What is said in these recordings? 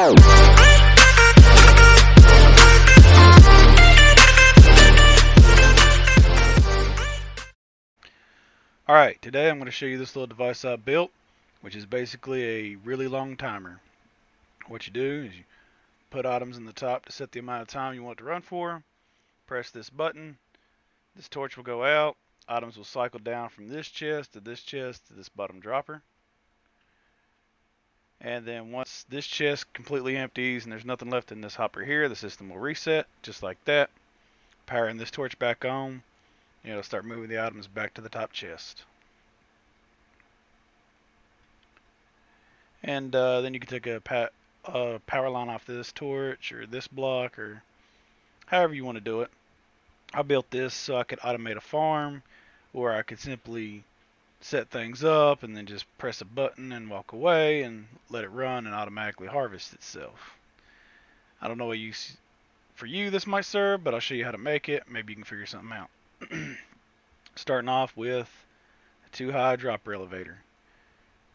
Alright, today I'm going to show you this little device I built, which is basically a really long timer. What you do is you put items in the top to set the amount of time you want it to run for, press this button, this torch will go out, items will cycle down from this chest to this bottom dropper. And then once this chest completely empties and there's nothing left in this hopper here, the system will reset, just like that. Powering this torch back on, it'll start moving the items back to the top chest. And then you can take a power line off this torch or this block or however you want to do it. I built this so I could automate a farm, or I could simply set things up and then just press a button and walk away and let it run and automatically harvest itself. I don't know what use for you this might serve, but I'll show you how to make it. Maybe you can figure something out. Starting off with a 2-high dropper elevator.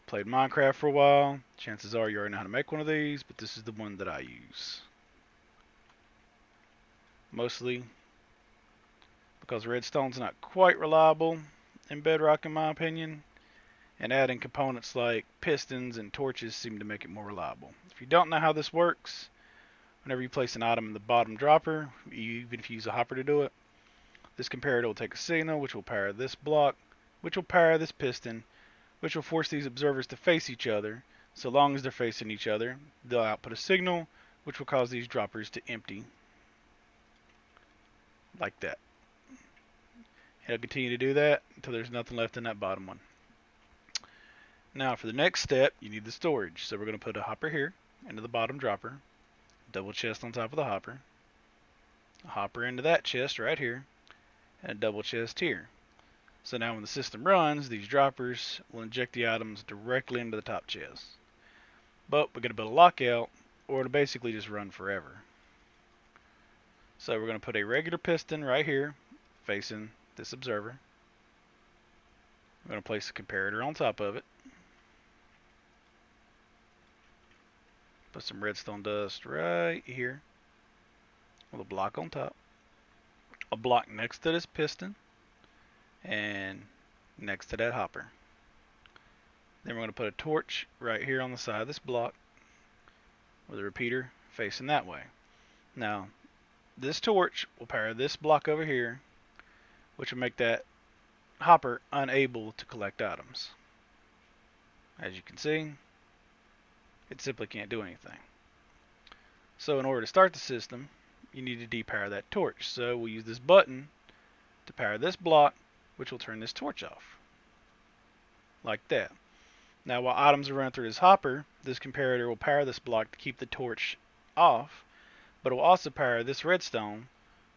Played Minecraft for a while. Chances are you already know how to make one of these, but this is the one that I use. Mostly because redstone's not quite reliable in Bedrock in my opinion, and adding components like pistons and torches seem to make it more reliable. If you don't know how this works, whenever you place an item in the bottom dropper, even if you use a hopper to do it, this comparator will take a signal which will power this block, which will power this piston, which will force these observers to face each other. So long as they're facing each other, they'll output a signal which will cause these droppers to empty. Like that. It'll continue to do that until there's nothing left in that bottom one. Now for the next step, you need the storage. So we're going to put a hopper here into the bottom dropper, double chest on top of the hopper, a hopper into that chest right here, and a double chest here. So now when the system runs, these droppers will inject the items directly into the top chest. But we're going to build a lockout, or it'll basically just run forever. So we're going to put a regular piston right here, facing this observer. We're going to place a comparator on top of it. Put some redstone dust right here, with a block on top. A block next to this piston, and next to that hopper. Then we're going to put a torch right here on the side of this block with a repeater facing that way. Now, this torch will power this block over here, which will make that hopper unable to collect items. As you can see, it simply can't do anything. So in order to start the system, you need to depower that torch. So we'll use this button to power this block, which will turn this torch off. Like that. Now while items are running through this hopper, this comparator will power this block to keep the torch off, but it will also power this redstone,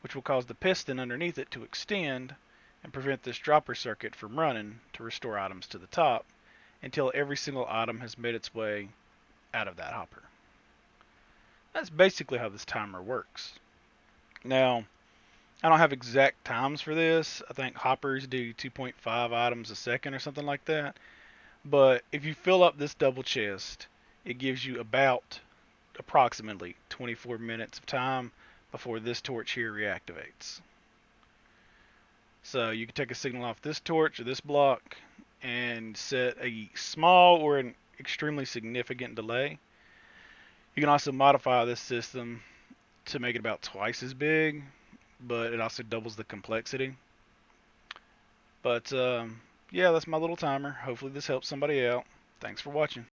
which will cause the piston underneath it to extend and prevent this dropper circuit from running to restore items to the top until every single item has made its way out of that hopper. That's basically how this timer works. Now, I don't have exact times for this. I think hoppers do 2.5 items a second or something like that. But if you fill up this double chest, it gives you about approximately 24 minutes of time before this torch here reactivates. So you can take a signal off this torch or this block and set a small or an extremely significant delay. You can also modify this system to make it about twice as big, but it also doubles the complexity. But yeah, that's my little timer. Hopefully this helps somebody out. Thanks for watching.